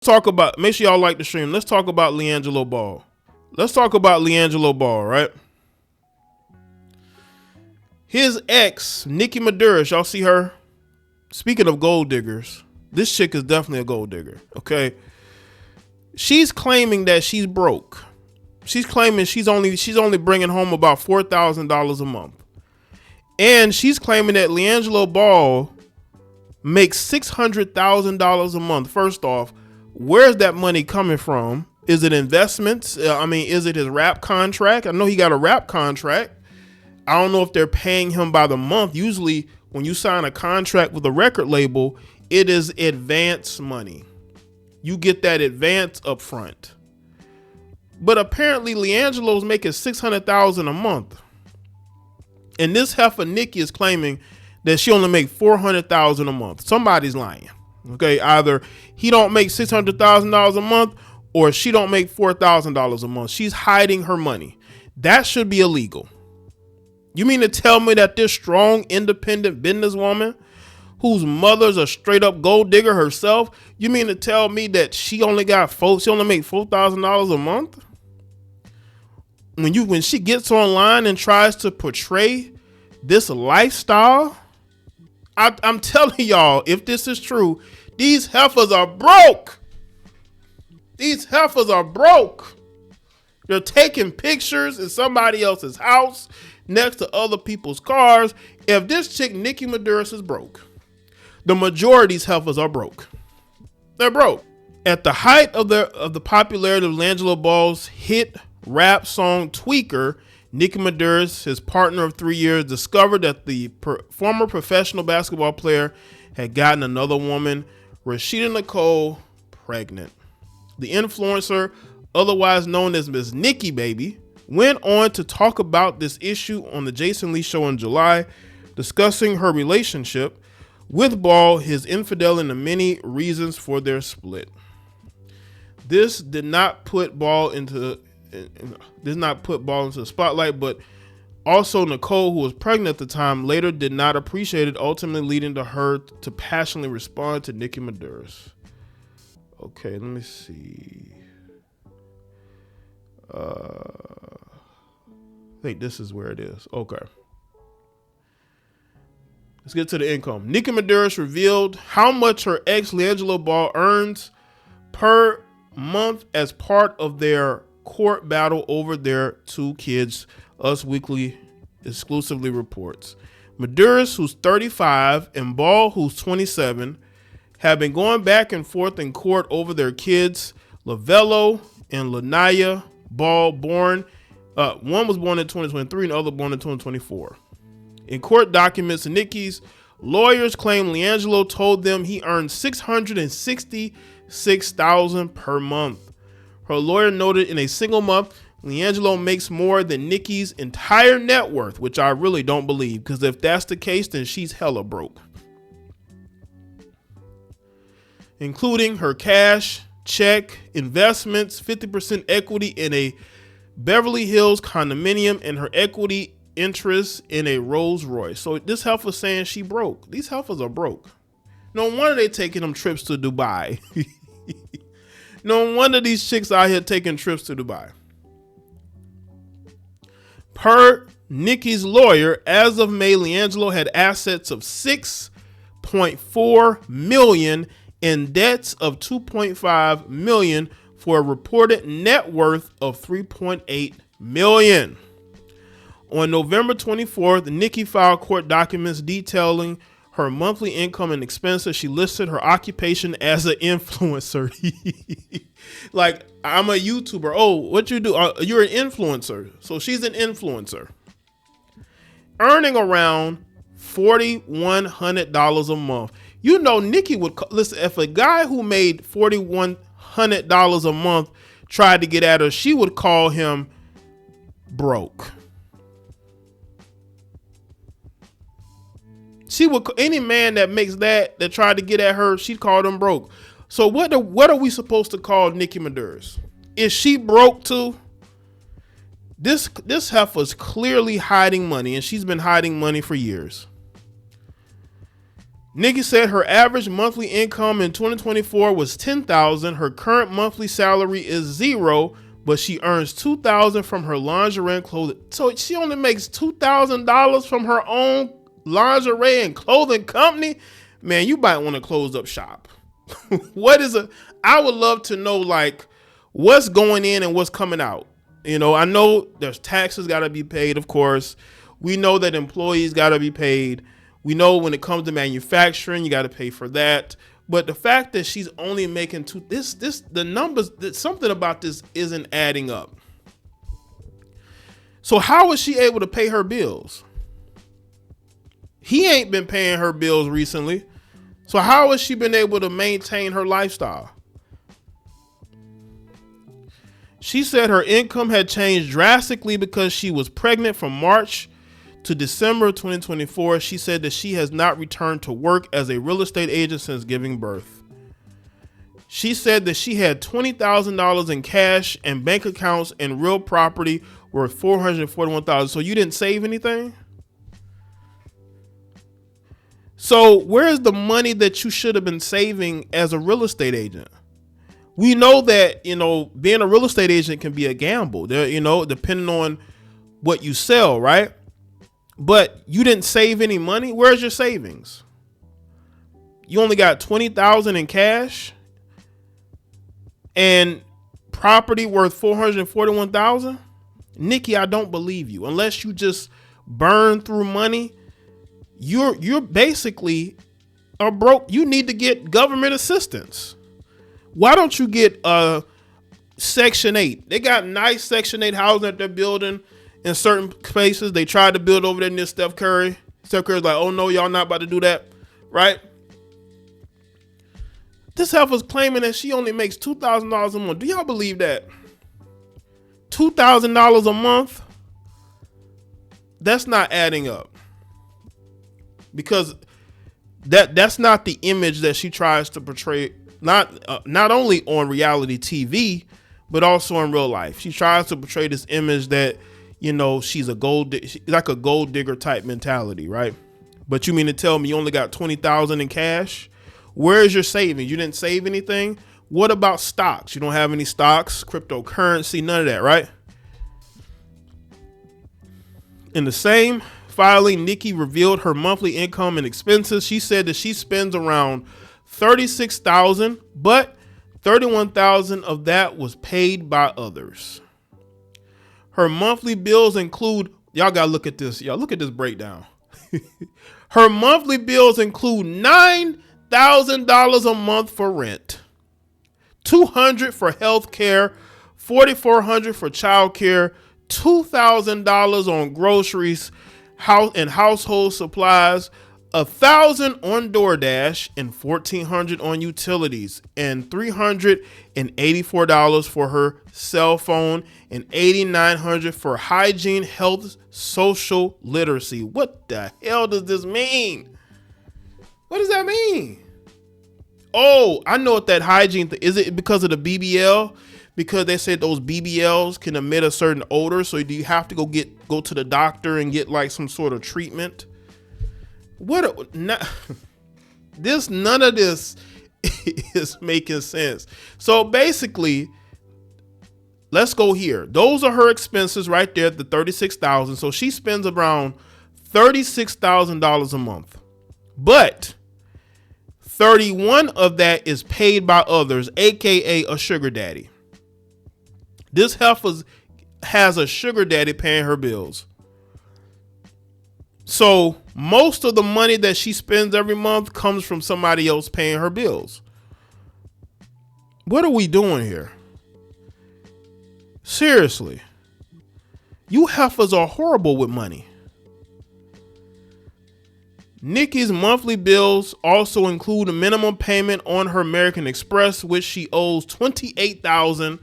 talk about, make sure y'all like the stream. Let's talk about LiAngelo Ball. Let's talk about LiAngelo Ball, right? His ex, Nikki Maduris, y'all see her? Speaking of gold diggers, this chick is definitely a gold digger, okay? She's claiming that she's broke. She's claiming she's only bringing home about $4,000 a month. And she's claiming that LiAngelo Ball makes $600,000 a month. First off, where's that money coming from? Is it investments? Is it his rap contract? I know he got a rap contract. I don't know if they're paying him by the month. Usually when you sign a contract with a record label, it is advance money. You get that advance up front. But apparently LiAngelo's making $600,000 a month. And this heifer Nikki is claiming that she only make $400,000 a month. Somebody's lying. Okay, either he don't make $600,000 a month or she don't make $4,000 a month. She's hiding her money. That should be illegal. You mean to tell me that this strong, independent businesswoman whose mother's a straight up gold digger herself, you mean to tell me that she only make $4,000 a month? When she gets online and tries to portray this lifestyle, I'm telling y'all, if this is true, these heifers are broke. These heifers are broke. They're taking pictures in somebody else's house next to other people's cars. If this chick, Nikki Maduris, is broke, the majority of these heifers are broke. They're broke. At the height of the popularity of LiAngelo Ball's hit rap song Tweaker, Nikki Maduris, his partner of 3 years, discovered that the former professional basketball player had gotten another woman, Rashida Nicole, pregnant. The influencer, otherwise known as Miss Nikki Baby, went on to talk about this issue on the Jason Lee show in July, discussing her relationship with Ball, his infidelity, and the many reasons for their split. This did not put Ball into the spotlight, but also Nicole, who was pregnant at the time, later did not appreciate it, ultimately leading to her to passionately respond to Nikki Maduris. Okay, let me see. I think this is where it is. Okay. Let's get to the income. Nikki Maduris revealed how much her ex LiAngelo Ball earns per month as part of their court battle over their two kids, Us Weekly exclusively reports. Maduris, who's 35, and Ball, who's 27, have been going back and forth in court over their kids, Lavello and Lanaya Ball, one was born in 2023 and the other born in 2024. In court documents, Nikki's lawyers claim LiAngelo told them he earned $666,000 per month. Her lawyer noted in a single month, LiAngelo makes more than Nikki's entire net worth, which I really don't believe, because if that's the case, then she's hella broke. Including her cash, check, investments, 50% equity in a Beverly Hills condominium, and her equity interest in a Rolls Royce. So this heifer saying she broke. These heifers are broke. No wonder they taking them trips to Dubai. No wonder these chicks out here taking trips to Dubai. Per Nikki's lawyer, as of May, LiAngelo had assets of $6.4 million and debts of $2.5 million for a reported net worth of $3.8 million. On November 24th, Nikki filed court documents detailing her monthly income and expenses. She listed her occupation as an influencer. Like, I'm a YouTuber. Oh, what you do? You're an influencer. So she's an influencer. Earning around $4,100 a month. You know, Nikki would listen. If a guy who made $4,100 a month tried to get at her, she would call him broke. She would, any man that makes that tried to get at her, she'd call them broke. So what are we supposed to call Nikki Maduris? Is she broke too? This heifer's clearly hiding money, and she's been hiding money for years. Nikki said her average monthly income in 2024 was $10,000. Her current monthly salary is $0, but she earns $2,000 from her lingerie and clothing. So she only makes $2,000 from her own lingerie and clothing company. Man, you might want to close up shop. I would love to know, like, what's going in and what's coming out. You know, I know there's taxes got to be paid, of course. We know that employees got to be paid. We know when it comes to manufacturing, you got to pay for that. But the fact that she's only making the numbers, something about this isn't adding up. So how is she able to pay her bills? He ain't been paying her bills recently. So how has she been able to maintain her lifestyle? She said her income had changed drastically because she was pregnant from March to December 2024. She said that she has not returned to work as a real estate agent since giving birth. She said that she had $20,000 in cash and bank accounts and real property worth $441,000. So you didn't save anything? So where's the money that you should have been saving as a real estate agent? We know that, you know, being a real estate agent can be a gamble there, you know, depending on what you sell, right? But you didn't save any money. Where's your savings? You only got $20,000 in cash and property worth $441,000. Nikki, I don't believe you. Unless you just burn through money, you're basically a broke. You need to get government assistance. Why don't you get Section 8? They got nice Section 8 housing that they're building in certain places. They tried to build over there near Steph Curry. Steph Curry's like, oh no, y'all not about to do that, right? This heifer's claiming that she only makes $2,000 a month. Do y'all believe that? $2,000 a month? That's not adding up. Because that's not the image that she tries to portray, not only on reality TV, but also in real life. She tries to portray this image that, you know, she's like a gold digger type mentality, right? But you mean to tell me you only got $20,000 in cash? Where's your savings? You didn't save anything? What about stocks? You don't have any stocks, cryptocurrency, none of that, right? In the same filing, Nikki revealed her monthly income and expenses. She said that she spends around $36,000, but $31,000 of that was paid by others. Her monthly bills include, y'all gotta look at this. Y'all look at this breakdown. Her monthly bills include $9,000 a month for rent, $200 for health care, $4,400 for child care, $2,000 on groceries, house and household supplies, $1,000 on DoorDash, and $1,400 on utilities, and $384 for her cell phone, and $8,900 for hygiene, health, social literacy. What the hell does this mean? What does that mean? Oh, I know what that hygiene thing is. It because of the BBL? Because they said those BBLs can emit a certain odor. So do you have to go to the doctor and get like some sort of treatment? None of this is making sense. So basically, let's go here. Those are her expenses right there, the $36,000. So she spends around $36,000 a month, but 31 of that is paid by others, aka a sugar daddy. This heifer has a sugar daddy paying her bills. So most of the money that she spends every month comes from somebody else paying her bills. What are we doing here? Seriously. You heifers are horrible with money. Nikki's monthly bills also include a minimum payment on her American Express, which she owes $28,000,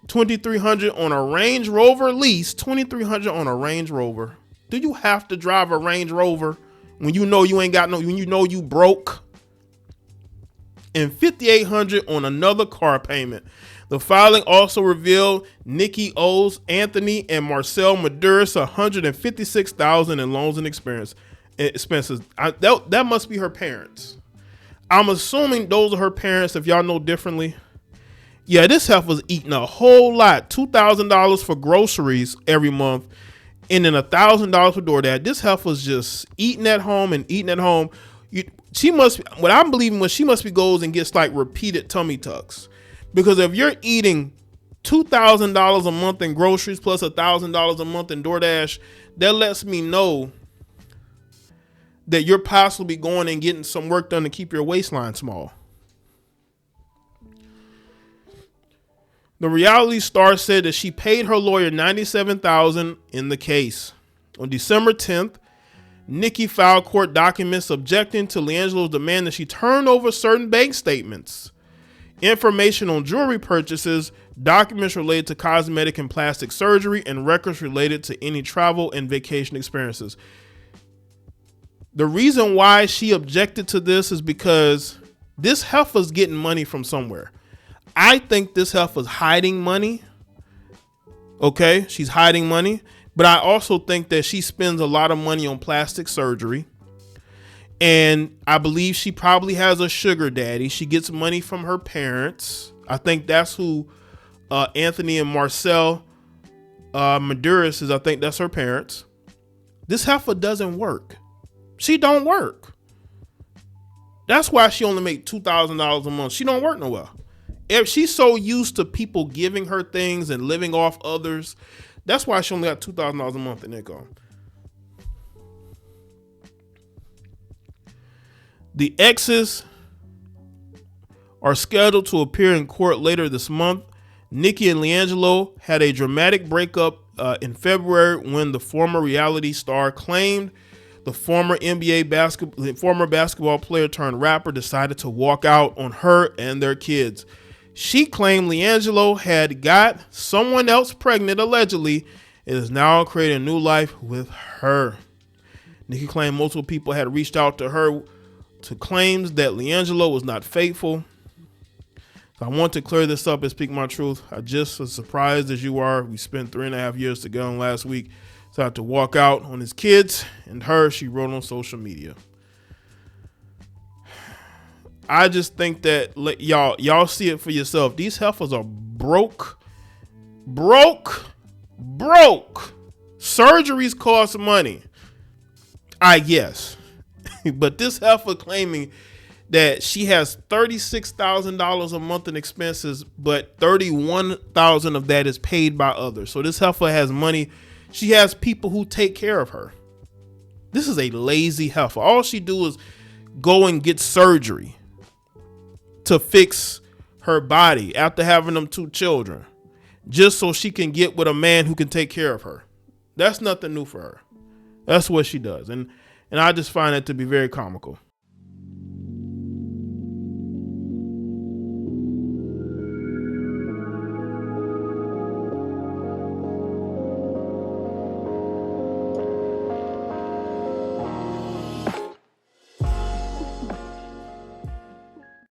$2,300 on a Range Rover lease, $2,300 on a Range Rover. Do you have to drive a Range Rover when you know you ain't got when you know you broke? And $5,800 on another car payment. The filing also revealed Nikki owes Anthony and Marcel Maduris $156,000 in loans and expenses. That must be her parents. I'm assuming those are her parents. If y'all know differently, yeah, this heifer's eating a whole lot. $2,000 for groceries every month, and then $1,000 for DoorDash. This heifer's just eating at home and eating at home. She must. What I'm believing was she must be goes and gets like repeated tummy tucks, because if you're eating $2,000 a month in groceries plus $1,000 a month in DoorDash, that lets me know that you're possibly going and getting some work done to keep your waistline small. The reality star said that she paid her lawyer $97,000 in the case. On December 10th, Nikki filed court documents objecting to LiAngelo's demand that she turn over certain bank statements, information on jewelry purchases, documents related to cosmetic and plastic surgery, and records related to any travel and vacation experiences. The reason why she objected to this is because this heifer's getting money from somewhere. I think this heifer's hiding money. Okay, she's hiding money. But I also think that she spends a lot of money on plastic surgery. And I believe she probably has a sugar daddy. She gets money from her parents. I think that's who Anthony and Marcel Maduris is. I think that's her parents. This heifer doesn't work. She don't work. That's why she only make $2,000 a month. She don't work nowhere. If she's so used to people giving her things and living off others, that's why she only got $2,000 a month in income. The exes are scheduled to appear in court later this month. Nikki and LiAngelo had a dramatic breakup in February when the former reality star claimed the former basketball player turned rapper decided to walk out on her and their kids. She claimed LiAngelo had got someone else pregnant, allegedly, and is now creating a new life with her. Nikki claimed multiple people had reached out to her to claims that LiAngelo was not faithful. So I want to clear this up and speak my truth. I just as surprised as you are. We spent 3.5 years together last week. So I had to walk out on his kids and her, she wrote on social media. I just think that y'all see it for yourself. These heifers are broke. Surgeries cost money, I guess. But this heifer claiming that she has $36,000 a month in expenses, but $31,000 of that is paid by others. So this heifer has money. She has people who take care of her. This is a lazy heifer. All she do is go and get surgery to fix her body after having them 2 children, just so she can get with a man who can take care of her. That's nothing new for her. That's what she does. And I just find that to be very comical.